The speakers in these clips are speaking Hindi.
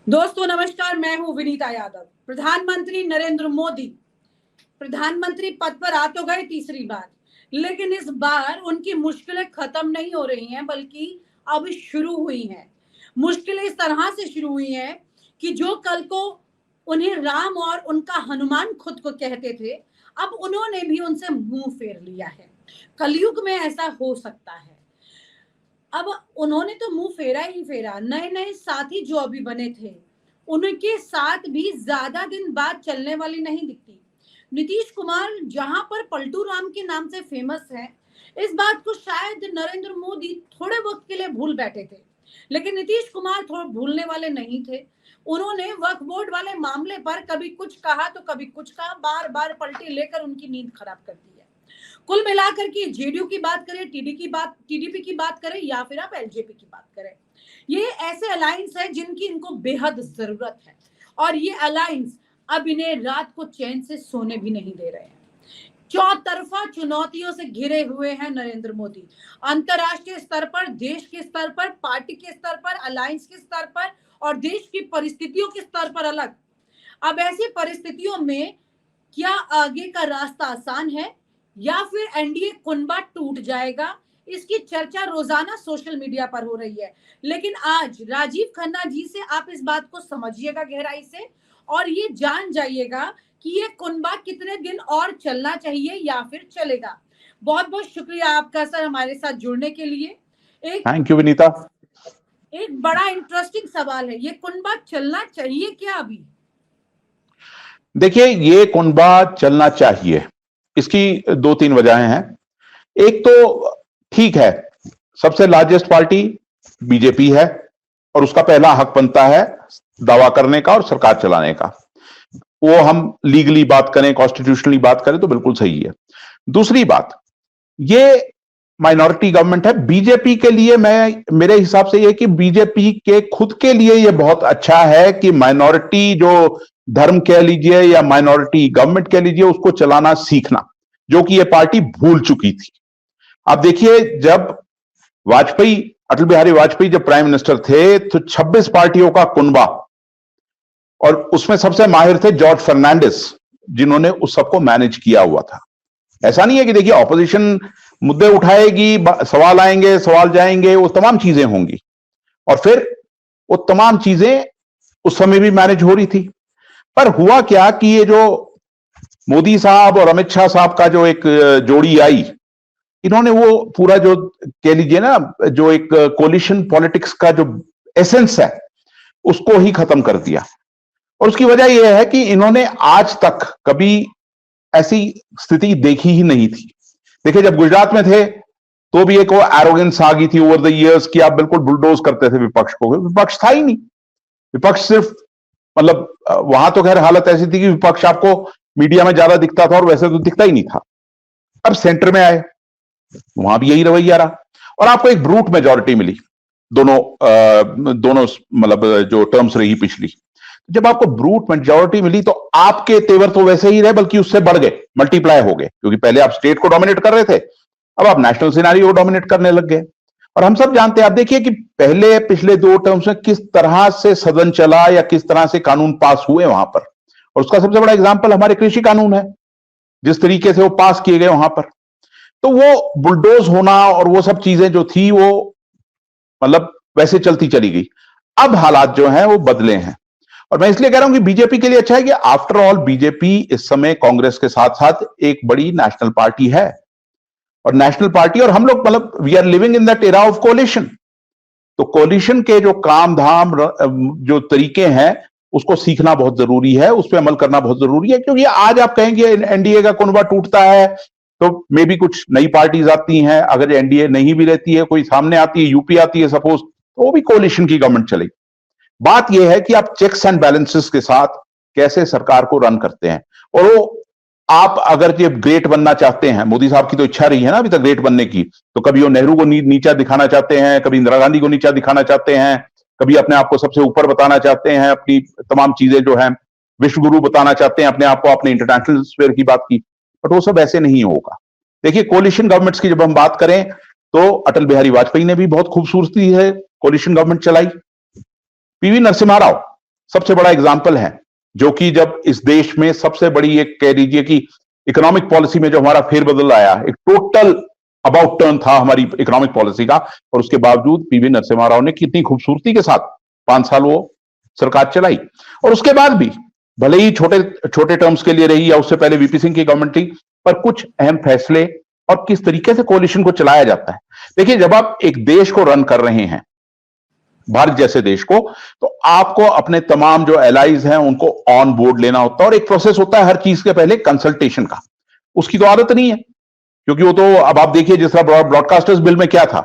दोस्तों नमस्कार, मैं हूं विनीता यादव। प्रधानमंत्री नरेंद्र मोदी प्रधानमंत्री पद पर आ तो गए तीसरी बार, लेकिन इस बार उनकी मुश्किलें खत्म नहीं हो रही हैं, बल्कि अब शुरू हुई हैं। मुश्किलें इस तरह से शुरू हुई हैं कि जो कल को उन्हें राम और उनका हनुमान खुद को कहते थे, अब उन्होंने भी उनसे मुंह फेर लिया है। कलयुग में ऐसा हो सकता है। अब उन्होंने तो मुंह फेरा ही फेरा। नए नए साथी जो अभी बने थे, उनके साथ भी ज्यादा दिन बाद चलने वाली नहीं दिखती। नीतीश कुमार जहां पर पलटू राम के नाम से फेमस है, इस बात को शायद नरेंद्र मोदी थोड़े वक्त के लिए भूल बैठे थे, लेकिन नीतीश कुमार थोड़ा भूलने वाले नहीं थे। उन्होंने वक्फ बोर्ड वाले मामले पर कभी कुछ कहा तो कभी कुछ कहा, बार बार पलटी लेकर उनकी नींद खराब कर दी है। कुल मिलाकर के जेडीयू की बात करें, टीडीपी की बात करें या फिर आप एलजेपी की बात करें, ये ऐसे अलायंस है जिनकी इनको बेहद जरूरत है, और ये अलायंस अब इन्हें रात को चैन से सोने भी नहीं दे रहे हैं। चौतरफा चुनौतियों से घिरे हुए हैं नरेंद्र मोदी। अंतरराष्ट्रीय स्तर पर, देश के स्तर पर, पार्टी के स्तर पर, अलायंस के स्तर पर और देश की परिस्थितियों के स्तर पर अलग। अब ऐसी परिस्थितियों में क्या आगे का रास्ता आसान है या फिर एनडीए कुनबा टूट जाएगा, इसकी चर्चा रोजाना सोशल मीडिया पर हो रही है। लेकिन आज राजीव खन्ना जी से आप इस बात को समझिएगा गहराई से, और ये जान जाइएगा कि ये कुनबा कितने दिन और चलना चाहिए या फिर चलेगा। बहुत बहुत शुक्रिया आपका सर हमारे साथ जुड़ने के लिए। Thank you Vinita. एक बड़ा इंटरेस्टिंग सवाल है, ये कुनबा चलना चाहिए क्या अभी? देखिए, ये कुनबा चलना चाहिए, इसकी दो तीन वजहें हैं। एक तो ठीक है, सबसे लार्जेस्ट पार्टी बीजेपी है और उसका पहला हक बनता है दावा करने का और सरकार चलाने का। वो हम लीगली बात करें, कॉन्स्टिट्यूशनली बात करें तो बिल्कुल सही है। दूसरी बात, ये माइनॉरिटी गवर्नमेंट है। बीजेपी के लिए मेरे हिसाब से ये कि बीजेपी के खुद के लिए ये बहुत अच्छा है कि माइनॉरिटी जो धर्म कह लीजिए या माइनॉरिटी गवर्नमेंट कह लीजिए, उसको चलाना सीखना, जो कि ये पार्टी भूल चुकी थी। आप देखिए, जब अटल बिहारी वाजपेयी जब प्राइम मिनिस्टर थे तो 26 पार्टियों का कुनबा, और उसमें सबसे माहिर थे जॉर्ज फर्नांडिस, जिन्होंने उस सबको मैनेज किया हुआ था। ऐसा नहीं है कि देखिए ऑपोजिशन मुद्दे उठाएगी, सवाल आएंगे, सवाल जाएंगे, वो तमाम चीजें होंगी, और फिर वो तमाम चीजें उस समय भी मैनेज हो रही थी। पर हुआ क्या कि ये जो मोदी साहब और अमित शाह साहब का जो एक जोड़ी आई, इन्होंने वो पूरा जो कह लीजिए ना, जो एक कोलिशन पॉलिटिक्स का जो एसेंस है उसको ही खत्म कर दिया। और उसकी वजह यह है कि इन्होंने आज तक कभी ऐसी स्थिति देखी ही नहीं थी। देखिए, जब गुजरात में थे तो भी एक वो एरोगेंस आ गई थी ओवर द इयर्स कि आप बिल्कुल बुलडोज करते थे विपक्ष को। विपक्ष था ही नहीं, विपक्ष सिर्फ मतलब वहां तो खैर हालत ऐसी थी कि विपक्ष आपको मीडिया में ज्यादा दिखता था और वैसे तो दिखता ही नहीं था। अब सेंटर में आए, वहां भी यही रवैया रहा और आपको एक ब्रूट मेजॉरिटी मिली। दोनों मतलब जो टर्म्स रही पिछली, जब आपको ब्रूट मेजॉरिटी मिली तो आपके तेवर तो वैसे ही रहे, बल्कि उससे बढ़ गए, मल्टीप्लाई हो गए, क्योंकि पहले आप स्टेट को डोमिनेट कर रहे थे, अब आप नेशनल सिनेरियो को डोमिनेट करने लग गए। और हम सब जानते हैं, आप देखिए कि पिछले दो टर्म्स में किस तरह से सदन चला या किस तरह से कानून पास हुए वहां पर, और उसका सबसे बड़ा एग्जाम्पल हमारे कृषि कानून है, जिस तरीके से वो पास किए गए वहां पर। तो वो बुलडोज होना और वो सब चीजें जो थी वो मतलब वैसे चलती चली गई। अब हालात जो हैं वो बदले हैं, और मैं इसलिए कह रहा हूं कि बीजेपी के लिए अच्छा है कि आफ्टर ऑल बीजेपी इस समय कांग्रेस के साथ साथ एक बड़ी नेशनल पार्टी है, और नेशनल पार्टी, और हम लोग मतलब we are living in that era of coalition. तो कोलिशन के जो काम धाम जो तरीके हैं उसको सीखना बहुत जरूरी है, उस पर अमल करना बहुत जरूरी है। क्योंकि आज आप कहेंगे एनडीए का कुनबा टूटता है तो मे भी कुछ नई पार्टीज आती हैं, अगर एनडीए नहीं भी रहती है, कोई सामने आती है, यूपी आती है सपोज, तो वो भी कोलिशन की गवर्नमेंट चलेगी। बात यह है कि आप चेक्स एंड बैलेंसेस के साथ कैसे सरकार को रन करते हैं। और वो आप अगर ये ग्रेट बनना चाहते हैं, मोदी साहब की तो इच्छा रही है ना अभी तक ग्रेट बनने की, तो कभी वो नेहरू को नीचा दिखाना चाहते हैं, कभी इंदिरा गांधी को नीचा दिखाना चाहते हैं, कभी अपने आप को सबसे ऊपर बताना चाहते हैं, अपनी तमाम चीजें जो है विश्व गुरु बताना चाहते हैं अपने आप को, अपने इंटरनेशनल स्फीयर की बात की, बट वो सब ऐसे नहीं होगा। देखिए, कोलिशन गवर्नमेंट्स की जब हम बात करें तो अटल बिहारी वाजपेयी ने भी बहुत खूबसूरती है कोलिशन गवर्नमेंट चलाई। पीवी नरसिम्हा राव सबसे बड़ा एग्जाम्पल है, जो कि जब इस देश में सबसे बड़ी एक कह लीजिए कि इकोनॉमिक पॉलिसी में जो हमारा फेरबदल आया, एक टोटल अबाउट टर्न था हमारी इकोनॉमिक पॉलिसी का, और उसके बावजूद पीवी नरसिम्हा राव ने कितनी खूबसूरती के साथ 5 साल वो सरकार चलाई। और उसके बाद भी भले ही छोटे छोटे टर्म्स के लिए रही या उससे पहले वीपी सिंह की गवर्नमेंट थी, पर कुछ अहम फैसले और किस तरीके से कोalition को चलाया जाता है। देखिए, जब आप एक देश को रन कर रहे हैं, भारत जैसे देश को, तो आपको अपने तमाम जो एलाइज हैं उनको ऑन बोर्ड लेना होता है, और एक प्रोसेस होता है हर चीज के पहले कंसल्टेशन का। उसकी तो आदत नहीं है, क्योंकि वो तो अब आप देखिए जिस तरह ब्रॉडकास्टर्स बिल में क्या था,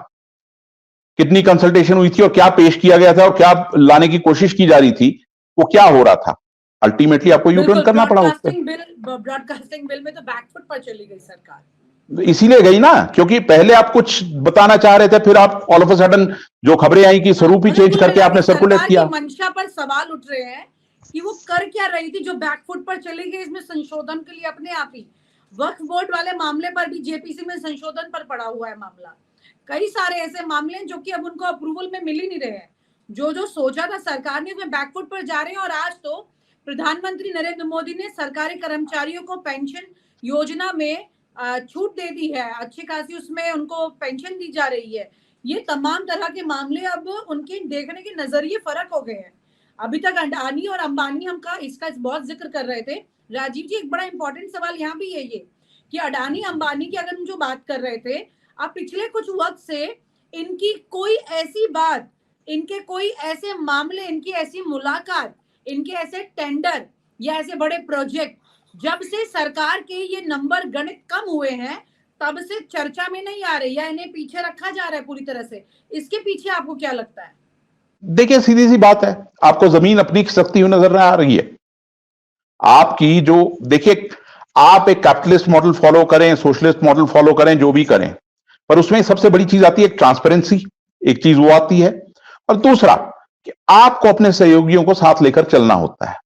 कितनी कंसल्टेशन हुई थी और क्या पेश किया गया था और क्या लाने की कोशिश की जा रही थी, वो क्या हो रहा था, अल्टीमेटली आपको यू टर्न करना पड़ा उस पर। ब्रॉडकास्टिंग बिल में तो बैकफुट पर चली गई सरकार, इसीलिए गई ना, क्योंकि पहले आप कुछ बताना चाह रहे थे, फिर आप ऑल ऑफ अ सडन जो खबरें आई कि स्वरूप ही चेंज करके आपने सर्कुलेट किया। मंशा पर सवाल उठ रहे हैं कि वो कर क्या रही थी जो बैकफुट पर चली गई, इसमें संशोधन के लिए अपने आप ही वक्फ बोर्ड वाले मामले पर भी जेपीसी में संशोधन पर पड़ा हुआ है मामला। कई सारे ऐसे मामले हैं जो कि अब उनको अप्रूवल में मिल ही नहीं रहे हैं। जो सोचा था सरकार ने उसमें बैकफुट पर जा रहे हैं। और आज तो प्रधानमंत्री नरेंद्र मोदी ने सरकारी कर्मचारियों को पेंशन योजना में छूट दे दी है, अच्छी खासी उसमें उनको पेंशन दी जा रही है। ये तमाम तरह के मामले अब उनके देखने के नजरिए फर्क हो गए हैं। अभी तक अडानी और अंबानी हमका इसका बहुत जिक्र कर रहे थे राजीव जी। एक बड़ा इंपॉर्टेंट सवाल यहाँ भी है ये कि अडानी अंबानी की अगर हम जो बात कर रहे थे, अब पिछले कुछ वक्त से इनकी कोई ऐसी बात, इनके कोई ऐसे मामले, इनकी ऐसी मुलाकात, इनके ऐसे टेंडर या ऐसे बड़े प्रोजेक्ट, जब से सरकार के ये नंबर गणित कम हुए हैं तब से चर्चा में नहीं आ रही है, इन्हें पीछे रखा जा रहा है पूरी तरह से। इसके पीछे आपको क्या लगता है? देखिए, सीधी सी बात है, आपको जमीन अपनी खिसकती हुई नजर आ रही है। आपकी जो देखिए, आप एक कैपिटलिस्ट मॉडल फॉलो करें, सोशलिस्ट मॉडल फॉलो करें, जो भी करें, पर उसमें सबसे बड़ी चीज आती है ट्रांसपेरेंसी, एक चीज वो आती है, और दूसरा कि आपको अपने सहयोगियों को साथ लेकर चलना होता है।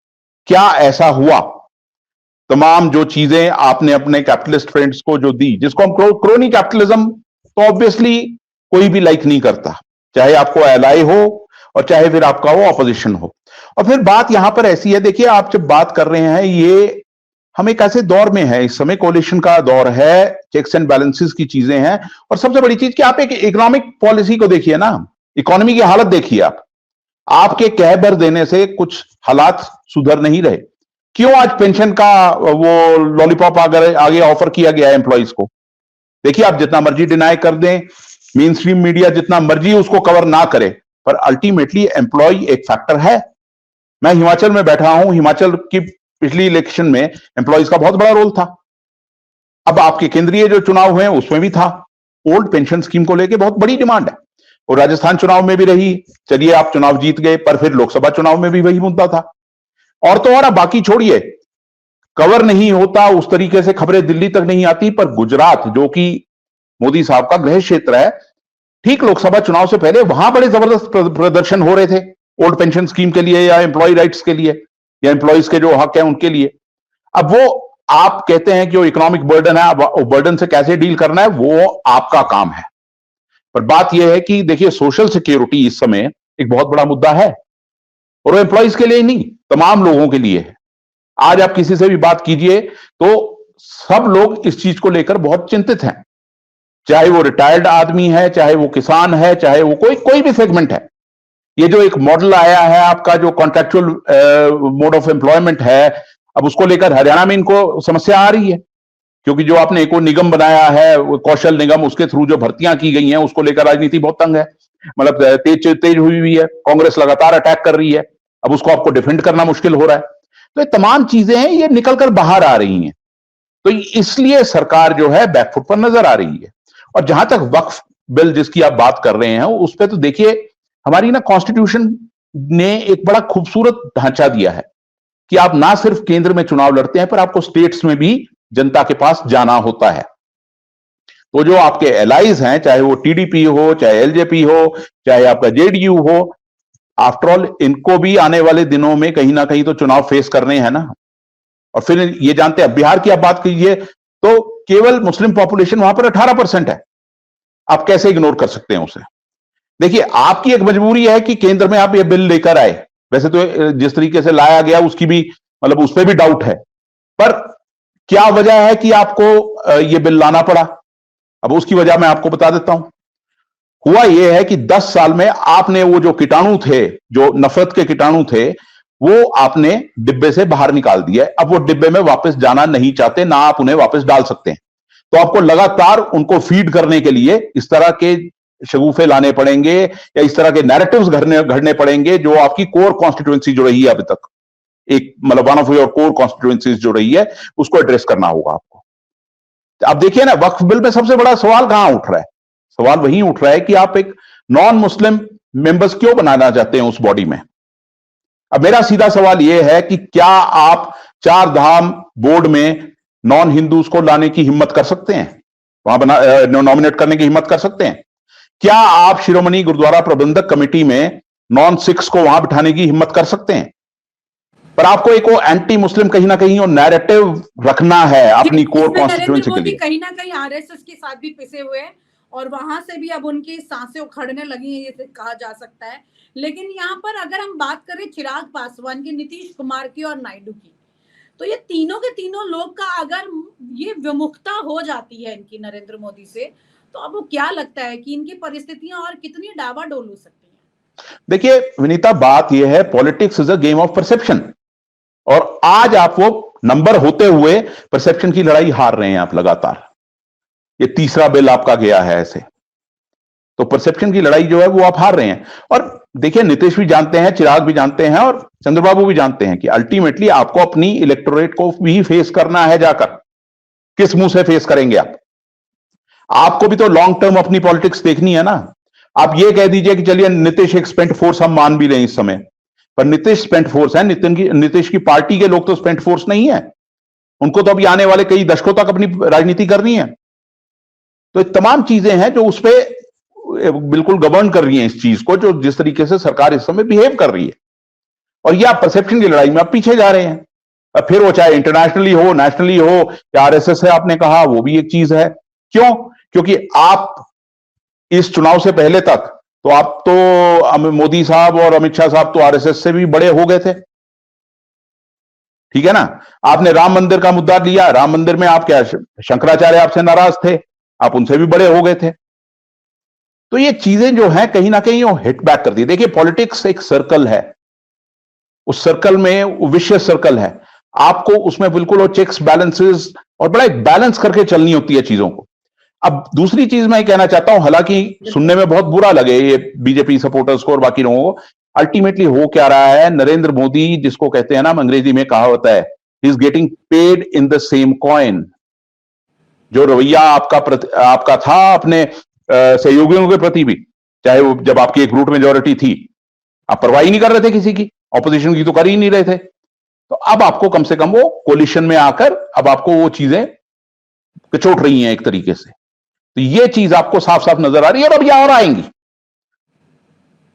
क्या ऐसा हुआ? तमाम जो चीजें आपने अपने कैपिटलिस्ट फ्रेंड्स को जो दी, जिसको हम क्रोनी कैपिटलिज्म तो ऑब्वियसली कोई भी लाइक नहीं करता, चाहे आपको एलआई हो और चाहे फिर आपका वो ऑपोजिशन हो। और फिर बात यहां पर ऐसी है, देखिए आप जब बात कर रहे हैं, ये हम एक ऐसे दौर में है, इस समय कोलिशन का दौर है, चेक्स एंड बैलेंसेस की चीजें हैं, और सबसे बड़ी चीज कि आप एक इकोनॉमिक पॉलिसी को देखिए ना, इकोनॉमी की हालत देखिए आप। आपके कह भर देने से कुछ हालात सुधर नहीं रहे। क्यों आज पेंशन का वो लॉलीपॉप आगे ऑफर किया गया है एम्प्लॉइज को? देखिए, आप जितना मर्जी डिनाई कर दें, मेन स्ट्रीम मीडिया जितना मर्जी उसको कवर ना करे, पर अल्टीमेटली एम्प्लॉय एक फैक्टर है। मैं हिमाचल में बैठा हूं, हिमाचल की पिछली इलेक्शन में एम्प्लॉइज का बहुत बड़ा रोल था। अब आपके केंद्रीय जो चुनाव हुए उसमें भी था। ओल्ड पेंशन स्कीम को लेकर बहुत बड़ी डिमांड है, और राजस्थान चुनाव में भी रही। चलिए, आप चुनाव जीत गए, पर फिर लोकसभा चुनाव में भी वही मुद्दा था। और तो और अब बाकी छोड़िए, कवर नहीं होता उस तरीके से, खबरें दिल्ली तक नहीं आती, पर गुजरात जो कि मोदी साहब का गृह क्षेत्र है, ठीक लोकसभा चुनाव से पहले वहां बड़े जबरदस्त प्रदर्शन हो रहे थे ओल्ड पेंशन स्कीम के लिए, या एम्प्लॉय राइट्स के लिए, या एम्प्लॉयज के जो हक है उनके लिए। अब वो आप कहते हैं कि वो इकोनॉमिक बर्डन है, अब बर्डन से कैसे डील करना है वो आपका काम है। पर बात यह है कि देखिए, सोशल सिक्योरिटी इस समय एक बहुत बड़ा मुद्दा है, और वो एम्प्लॉयज के लिए नहीं, तमाम लोगों के लिए है। आज आप किसी से भी बात कीजिए तो सब लोग इस चीज को लेकर बहुत चिंतित हैं, चाहे वो रिटायर्ड आदमी है, चाहे वो किसान है, चाहे वो कोई भी सेगमेंट है। ये जो एक मॉडल आया है आपका, जो कॉन्ट्रेक्चुअल मोड ऑफ एम्प्लॉयमेंट है, अब उसको लेकर हरियाणा में इनको समस्या आ रही है, क्योंकि जो आपने एक निगम बनाया है, कौशल निगम, उसके थ्रू जो भर्तियां की गई हैं उसको लेकर राजनीति बहुत तंग है, मतलब तेज हुई है। कांग्रेस लगातार अटैक कर रही है, अब उसको आपको डिफेंड करना मुश्किल हो रहा है। तो ये तमाम चीजें हैं, ये निकलकर बाहर आ रही हैं। तो इसलिए सरकार जो है बैकफुट पर नजर आ रही है। और जहां तक वक्फ बिल जिसकी आप बात कर रहे हैं, उस पर तो देखिए, हमारी ना कॉन्स्टिट्यूशन ने एक बड़ा खूबसूरत ढांचा दिया है कि आप ना सिर्फ केंद्र में चुनाव लड़ते हैं, पर आपको स्टेट्स में भी जनता के पास जाना होता है। तो जो आपके एलाइज हैं, चाहे वो टीडीपी हो, चाहे एलजेपी हो, चाहे आपका जेडीयू हो, आफ्टर ऑल इनको भी आने वाले दिनों में कहीं ना कहीं तो चुनाव फेस करने हैं ना। और फिर ये जानते हैं, बिहार की आप बात कीजिए तो केवल मुस्लिम पॉपुलेशन वहां पर 18% है, आप कैसे इग्नोर कर सकते हैं उसे? देखिए, आपकी एक मजबूरी है कि केंद्र में आप ये बिल लेकर आए, वैसे तो जिस तरीके से लाया गया उसकी भी मतलब उस पर भी डाउट है, पर क्या वजह है कि आपको यह बिल लाना पड़ा? अब उसकी वजह मैं आपको बता देता हूं। हुआ यह है कि 10 साल में आपने वो जो कीटाणु थे, जो नफरत के कीटाणु थे, वो आपने डिब्बे से बाहर निकाल दिया। अब वो डिब्बे में वापस जाना नहीं चाहते, ना आप उन्हें वापस डाल सकते हैं। तो आपको लगातार उनको फीड करने के लिए इस तरह के शगुफे लाने पड़ेंगे या इस तरह के नैरेटिव्स घड़ने पड़ेंगे जो आपकी कोर कॉन्स्टिट्यूएंसी जो रही है अभी तक, एक मतलब one of your core constituencies जो रही है, उसको एड्रेस करना होगा आपको। अब देखिए ना, वक्फ बिल में सबसे बड़ा सवाल कहां उठ रहा है? सवाल वही उठ रहा है कि आप एक नॉन मुस्लिम मेंबर्स क्यों बनाना चाहते हैं उस बॉडी में। अब मेरा सीधा सवाल यह है कि क्या आप 4 धाम बोर्ड में नॉन हिंदूज को लाने की हिम्मत कर सकते हैं, वहां नॉमिनेट करने की हिम्मत कर सकते हैं? क्या आप शिरोमणि गुरुद्वारा प्रबंधक कमेटी में नॉन सिख्स को वहां बिठाने की हिम्मत कर सकते हैं? पर आपको एक वो एंटी मुस्लिम कहीं ना कहीं वो नैरेटिव रखना है अपनी कोर कॉन्स्टिट्यूएंसी के लिए। कहीं ना कहीं आरएसएस के साथ भी पिसे हुए हैं और वहां से भी अब उनकी सांसें उखड़ने लगी है, ये कहा जा सकता है। लेकिन यहाँ पर अगर हम बात करें चिराग पासवान की, नीतीश कुमार की और नायडू की, तो ये तीनों के तीनों लोग का अगर ये विमुखता हो जाती है इनकी नरेंद्र मोदी से, तो अब वो क्या लगता है कि इनकी परिस्थितियां और कितनी डावाडोल हो सकती हैं? देखिए विनीता, बात यह है, politics is a game of perception, और आज आप वो नंबर होते हुए परसेप्शन की लड़ाई हार रहे हैं आप लगातार। ये तीसरा बिल आपका गया है ऐसे, तो परसेप्शन की लड़ाई जो है वो आप हार रहे हैं। और देखिए, नीतीश भी जानते हैं, चिराग भी जानते हैं और चंद्रबाबू भी जानते हैं कि अल्टीमेटली आपको अपनी इलेक्टोरेट को भी फेस करना है जाकर। किस मुंह से फेस करेंगे आप? आपको भी तो लॉन्ग टर्म अपनी पॉलिटिक्स देखनी है ना। आप ये कह दीजिए कि चलिए नीतीश एक स्पेंट फोर्स हम मान भी रहे हैं इस समय, पर नीतीश स्पेंट फोर्स है, नीतीश की पार्टी के लोग तो स्पेंट फोर्स नहीं है। उनको तो अभी आने वाले कई दशकों तक अपनी राजनीति करनी है। तो तमाम चीजें हैं जो उस पर बिल्कुल गवर्न कर रही हैं इस चीज को, जो जिस तरीके से सरकार इस समय बिहेव कर रही है। और ये आप परसेप्शन की लड़ाई में आप पीछे जा रहे हैं। अब फिर वो चाहे इंटरनेशनली हो, नेशनली हो, या आरएसएस है आपने कहा, वो भी एक चीज है। क्यों? क्योंकि आप इस चुनाव से पहले तक तो आप तो मोदी साहब और अमित शाह साहब तो आरएसएस से भी बड़े हो गए थे, ठीक है ना। आपने राम मंदिर का मुद्दा लिया, राम मंदिर में आप क्या, शंकराचार्य आपसे नाराज थे, आप उनसे भी बड़े हो गए थे। तो ये चीजें जो हैं कहीं ना कहीं वो हिट बैक करती है। देखिए, पॉलिटिक्स एक सर्कल है, उस सर्कल में वो विशेष सर्कल है, आपको उसमें बिल्कुल वो चेक्स बैलेंसेस और बड़ा एक बैलेंस करके चलनी होती है चीजों को। अब दूसरी चीज मैं कहना चाहता हूं, हालांकि सुनने में बहुत बुरा लगे ये बीजेपी सपोर्टर्स को और बाकी लोगों को, अल्टीमेटली हो क्या रहा है, नरेंद्र मोदी जिसको कहते हैं ना, अंग्रेजी में कहा होता है, he is getting paid in the same coin. जो रवैया आपका था अपने सहयोगियों के प्रति भी, चाहे वो जब आपकी एक रूट मेजॉरिटी थी, आप परवाह ही नहीं कर रहे थे किसी की, ऑपोजिशन की तो कर ही नहीं रहे थे। तो अब आपको कम से कम वो कोलिशन में आकर अब आपको वो चीजें कचोट रही हैं एक तरीके से। तो ये चीज आपको साफ साफ नजर आ रही है और अब यह और आएंगी।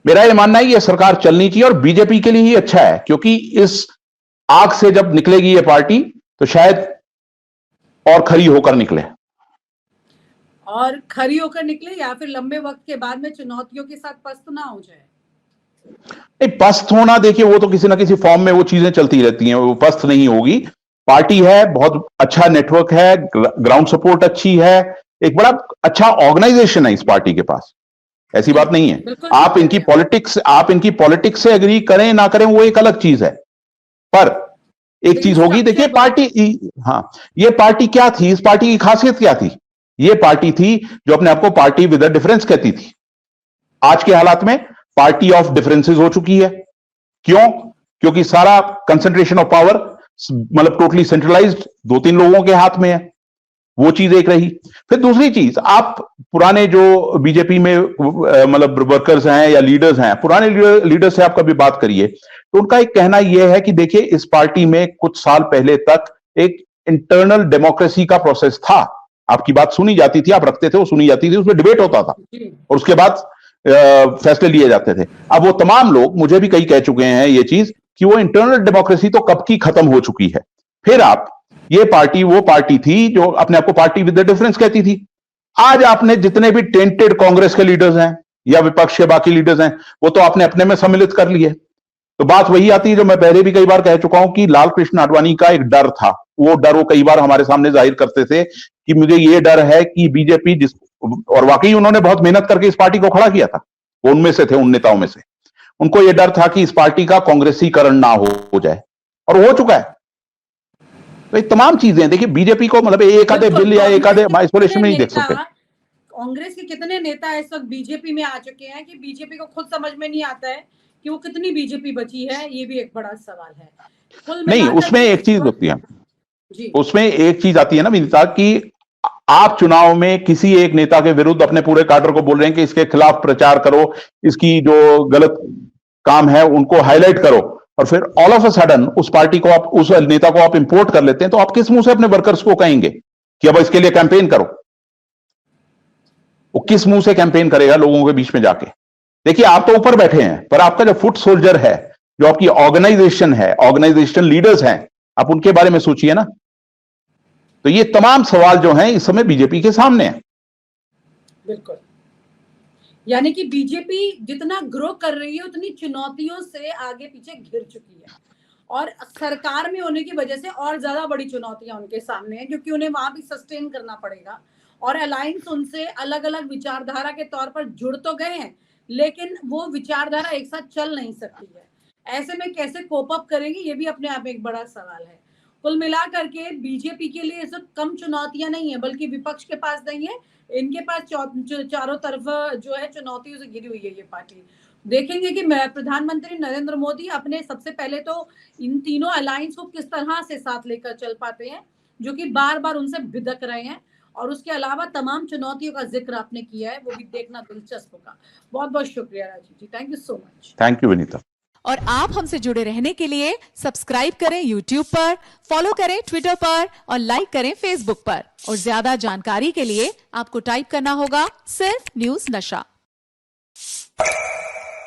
मेरा यह मानना है ये सरकार चलनी चाहिए और बीजेपी के लिए ही अच्छा है, क्योंकि इस आग से जब निकलेगी ये पार्टी तो शायद और खरी होकर निकले, और खरी होकर निकले, या फिर लंबे वक्त के बाद में चुनौतियों के साथ पस्त ना हो जाए। नहीं, पस्त होना, देखिए वो तो किसी ना किसी फॉर्म में वो चीजें चलती रहती हैं, वो पस्त नहीं होगी। पार्टी है, बहुत अच्छा नेटवर्क है, ग्राउंड सपोर्ट अच्छी है, एक बड़ा अच्छा ऑर्गेनाइजेशन है इस पार्टी के पास, ऐसी बात नहीं है। आप इनकी पॉलिटिक्स से एग्री करें ना करें वो एक अलग चीज है, पर एक चीज होगी। देखिए पार्टी, हाँ, ये पार्टी क्या थी, इस पार्टी की खासियत क्या थी? ये पार्टी थी जो अपने आप को पार्टी विद अ डिफरेंस कहती थी। आज के हालात में पार्टी ऑफ डिफरेंसेस हो चुकी है। क्यों? क्योंकि सारा कंसंट्रेशन ऑफ पावर मतलब टोटली सेंट्रलाइज्ड 2-3 लोगों के हाथ में है। वो चीज एक रही। फिर दूसरी चीज, आप पुराने जो बीजेपी में मतलब वर्कर्स हैं या लीडर्स हैं, पुराने लीडर्स से आप कभी बात करिए तो उनका एक कहना यह है कि देखिए इस पार्टी में कुछ साल पहले तक एक इंटरनल डेमोक्रेसी का प्रोसेस था। आपकी बात सुनी जाती थी, आप रखते थे, वो सुनी जाती थी, उसमें डिबेट होता था और उसके बाद फैसले लिए जाते थे। अब वो तमाम लोग, मुझे भी कई कह चुके हैं ये चीज, कि वो इंटरनल डेमोक्रेसी तो कब की खत्म हो चुकी है। फिर आप, ये पार्टी वो पार्टी थी जो अपने आप को पार्टी विद द डिफरेंस कहती थी। आज आपने जितने भी टेंटेड कांग्रेस के लीडर्स हैं या विपक्ष के बाकी लीडर्स हैं, वो तो आपने अपने में सम्मिलित कर लिए। तो बात वही आती है जो मैं पहले भी कई बार कह चुका हूं कि लाल कृष्ण आडवाणी का एक डर था। वो डर वो कई बार हमारे सामने जाहिर करते थे कि मुझे ये डर है कि बीजेपी जिस, और वाकई उन्होंने बहुत मेहनत करके इस पार्टी को खड़ा किया था, वो उनमें से थे, उन नेताओं में से। उनको यह डर था कि इस पार्टी का कांग्रेसीकरण ना हो जाए, और हो चुका है। तो ये तमाम चीजें देखिए, बीजेपी को मतलब एक आधे बिल या एक आधे आइसोलेशन में नहीं देख सकते। कांग्रेस के कितने नेता इस वक्त बीजेपी में आ चुके हैं कि बीजेपी को खुद समझ में नहीं आता है कि वो कितनी बीजेपी बची है, ये भी एक बड़ा सवाल है। कुल नहीं, उसमें एक चीज होती है, उसमें एक चीज आती है ना विनीता, कि आप चुनाव में किसी एक नेता के विरुद्ध अपने पूरे काडर को बोल रहे हैं कि इसके खिलाफ प्रचार करो, इसकी जो गलत काम है उनको हाईलाइट करो, और फिर ऑल ऑफ अ सडन उस पार्टी को आप, उस नेता को आप इंपोर्ट कर लेते हैं, तो आप किस मुंह से अपने वर्कर्स को कहेंगे कि अब इसके लिए कैंपेन करो? वो किस मुंह से कैंपेन करेगा लोगों के बीच में जाके? देखिए, आप तो ऊपर बैठे हैं, पर आपका जो फुट सोल्जर है, जो आपकी ऑर्गेनाइजेशन है, ऑर्गेनाइजेशन लीडर्स हैं, आप उनके बारे में सोचिए ना। तो ये तमाम सवाल जो हैं इस समय बीजेपी के सामने हैं। बिल्कुल, यानी कि बीजेपी जितना ग्रो कर रही है उतनी चुनौतियों से आगे पीछे घिर चुकी है, और सरकार में होने की वजह से और ज्यादा बड़ी चुनौतियां उनके सामने हैं, क्योंकि उन्हें वहां भी सस्टेन करना पड़ेगा। और अलायंस उनसे अलग अलग विचारधारा के तौर पर जुड़ तो गए हैं, लेकिन वो विचारधारा एक साथ चल नहीं सकती है। ऐसे में कैसे कोप अप करेंगे, ये भी अपने आप में एक बड़ा सवाल है। कुल मिलाकर के बीजेपी के लिए इस वक्त कम चुनौतियां नहीं है, बल्कि विपक्ष के पास नहीं है, इनके पास चारों तरफ जो है चुनौतियों से घिरी हुई है ये पार्टी। देखेंगे कि प्रधानमंत्री नरेंद्र मोदी अपने सबसे पहले तो इन तीनों अलायंस को किस तरह से साथ लेकर चल पाते हैं, जो कि बार बार उनसे भिदक रहे हैं, और उसके अलावा तमाम चुनौतियों का जिक्र आपने किया है, वो भी देखना दिलचस्प होगा। बहुत बहुत शुक्रिया Rajiv ji, thank you so much. Thank you Vinita. और आप हमसे जुड़े रहने के लिए सब्सक्राइब करें YouTube पर, फॉलो करें Twitter पर और लाइक करें Facebook पर। और ज्यादा जानकारी के लिए आपको टाइप करना होगा सिर्फ न्यूज़ नशा।